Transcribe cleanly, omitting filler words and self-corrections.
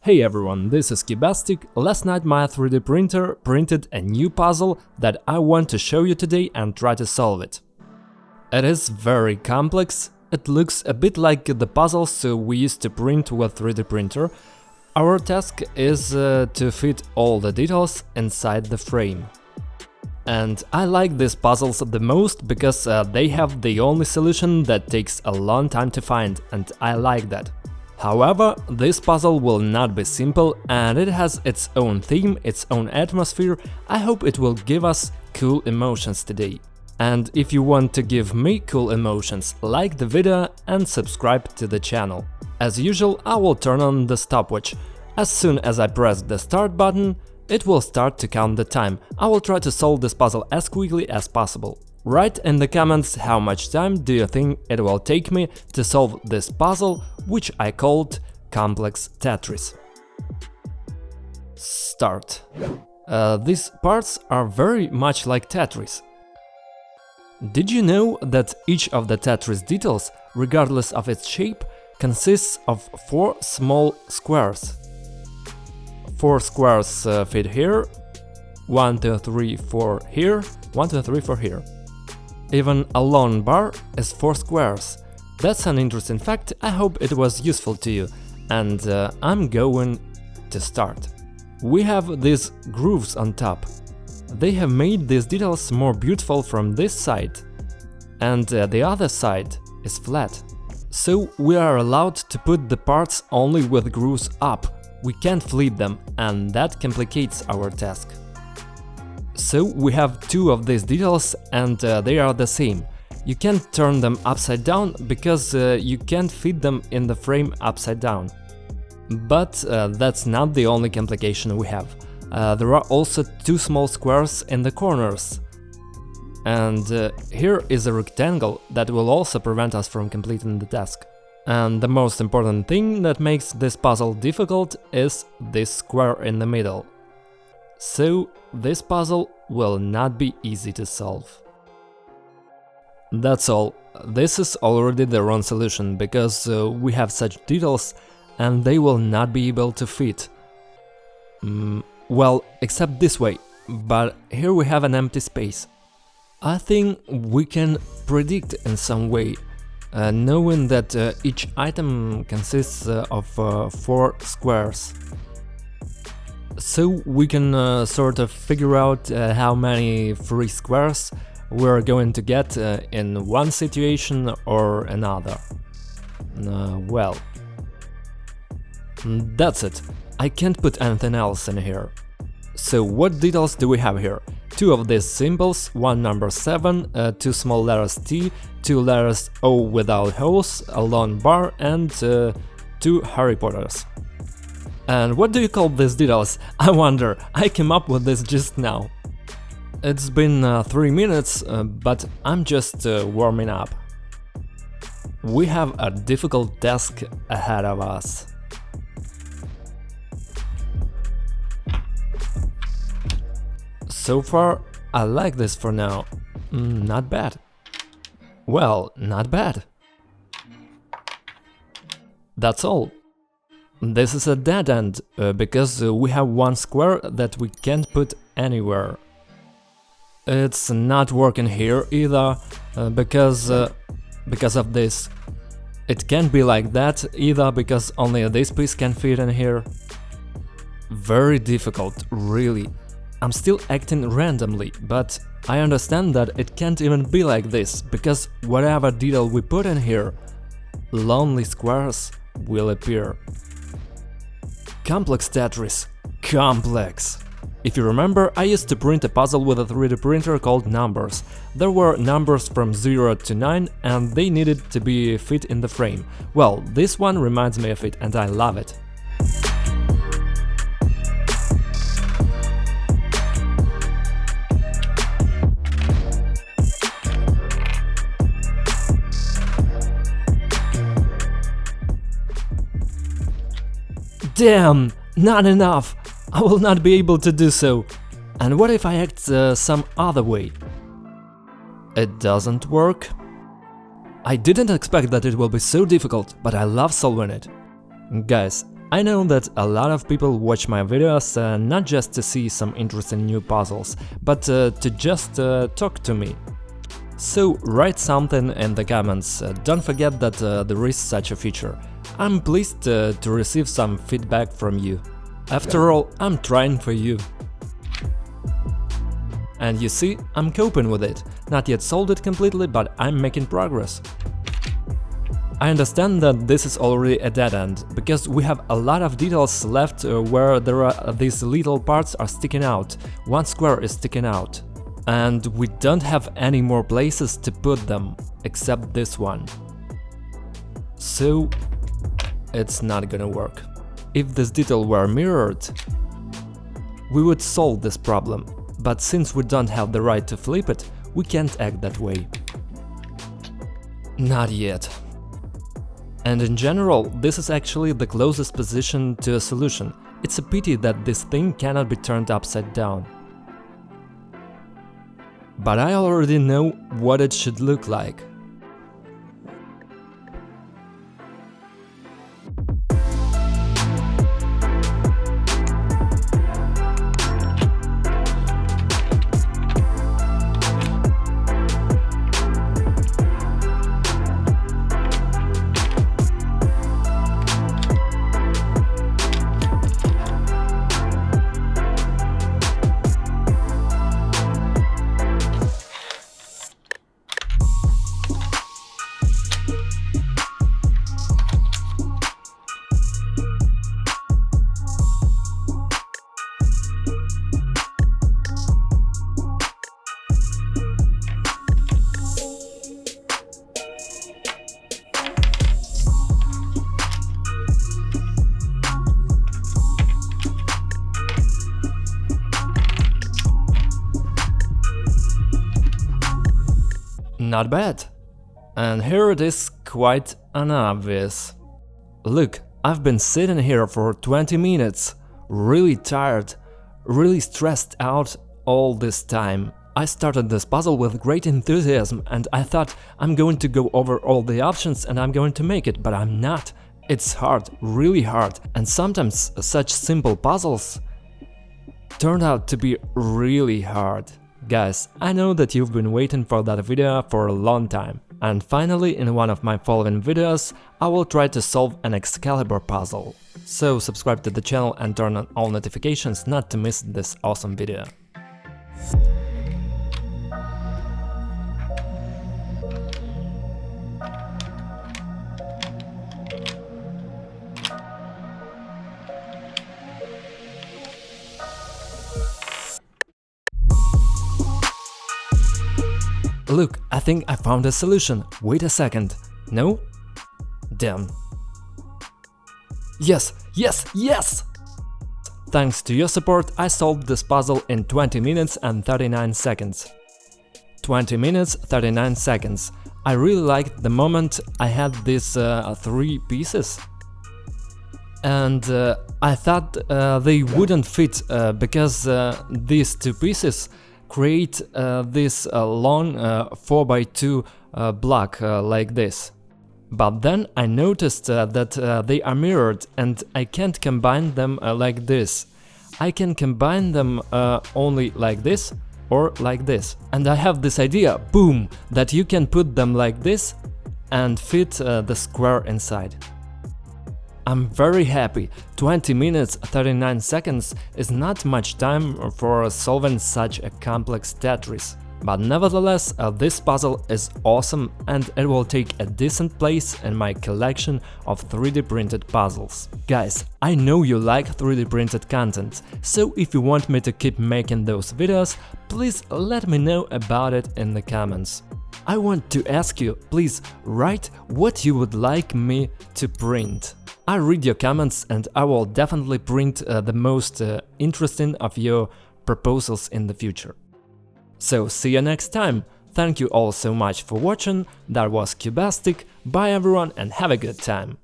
Hey everyone, this is Cubastic. Last night my 3D printer printed a new puzzle that I want to show you today and try to solve it. It is very complex, it looks a bit like the puzzles we used to print with 3D printer. Our task is to fit all the details inside the frame. And I like these puzzles the most because they have the only solution that takes a long time to find, and I like that. However, this puzzle will not be simple and it has its own theme, its own atmosphere. I hope it will give us cool emotions today. And if you want to give me cool emotions, like the video and subscribe to the channel. As usual, I will turn on the stopwatch. As soon as I press the start button, it will start to count the time. I will try to solve this puzzle as quickly as possible. Write in the comments how much time do you think it will take me to solve this puzzle, which I called Complex Tetris. Start. These parts are very much like Tetris. Did you know that each of the Tetris details, regardless of its shape, consists of 4 small squares? 4 squares fit here, 1, 2, 3, 4 here, 1, 2, 3, 4 here. Even a long bar is 4 squares. That's an interesting fact, I hope it was useful to you, and I'm going to start. We have these grooves on top. They have made these details more beautiful from this side, and the other side is flat. So we are allowed to put the parts only with grooves up, we can't flip them, and that complicates our task. So we have 2 of these details and they are the same. You can't turn them upside down because you can't fit them in the frame upside down. But that's not the only complication we have. There are also 2 small squares in the corners. And here is a rectangle that will also prevent us from completing the task. And the most important thing that makes this puzzle difficult is this square in the middle. So this puzzle will not be easy to solve. That's all. This is already the wrong solution, because we have such details and they will not be able to fit. Well, except this way, but here we have an empty space. I think we can predict in some way, knowing that each item consists of 4 squares. So we can sort of figure out how many free squares we're going to get in one situation or another. Well, that's it. I can't put anything else in here. So what details do we have here? 2 of these symbols, 1 number 7, 2 small letters T, 2 letters O without holes, a long bar and 2 Harry Potters. And what do you call these details? I wonder, I came up with this just now. It's been 3 minutes, but I'm just warming up. We have a difficult task ahead of us. So far, I like this for now. Not bad. Well, not bad. That's all. This is a dead end, because we have 1 square that we can't put anywhere. It's not working here either, because of this. It can't be like that either, because only this piece can fit in here. Very difficult, really. I'm still acting randomly, but I understand that it can't even be like this, because whatever detail we put in here, lonely squares will appear. Complex Tetris. Complex. If you remember, I used to print a puzzle with a 3D printer called Numbers. There were numbers from 0 to 9 and they needed to be fit in the frame. Well, this one reminds me of it and I love it. Damn, not enough! I will not be able to do so. And what if I act some other way? It doesn't work. I didn't expect that it will be so difficult, but I love solving it. Guys, I know that a lot of people watch my videos not just to see some interesting new puzzles, but to just talk to me. So write something in the comments, don't forget that there is such a feature. I'm pleased to receive some feedback from you. After all, I'm trying for you. And you see, I'm coping with it. Not yet solved it completely, but I'm making progress. I understand that this is already a dead end, because we have a lot of details left where these little parts are sticking out. One square is sticking out. And we don't have any more places to put them, except this one. So it's not gonna work. If this detail were mirrored, we would solve this problem. But since we don't have the right to flip it, we can't act that way. Not yet. And in general, this is actually the closest position to a solution. It's a pity that this thing cannot be turned upside down. But I already know what it should look like. Not bad. And here it is, quite unobvious. Look, I've been sitting here for 20 minutes, really tired, really stressed out all this time. I started this puzzle with great enthusiasm and I thought I'm going to go over all the options and I'm going to make it, but I'm not. It's hard, really hard, and sometimes such simple puzzles turned out to be really hard. Guys, I know that you've been waiting for that video for a long time. And finally, in one of my following videos, I will try to solve an Excalibur puzzle. So subscribe to the channel and turn on all notifications not to miss this awesome video. Look, I think I found a solution. Wait a second. No? Damn. Yes, yes, yes! Thanks to your support, I solved this puzzle in 20 minutes and 39 seconds. 20 minutes, 39 seconds. I really liked the moment I had these 3 pieces. And I thought they wouldn't fit because these 2 pieces create this long 4x2 block like this. But then I noticed that they are mirrored and I can't combine them like this. I can combine them only like this or like this. And I have this idea, boom, that you can put them like this and fit the square inside. I'm very happy. 20 minutes 39 seconds is not much time for solving such a complex Tetris. But nevertheless, this puzzle is awesome and it will take a decent place in my collection of 3D printed puzzles. Guys, I know you like 3D printed content, so if you want me to keep making those videos, please let me know about it in the comments. I want to ask you, please write what you would like me to print. I read your comments and I will definitely print the most interesting of your proposals in the future. So see you next time. Thank you all so much for watching. That was Cubastic. Bye everyone and have a good time.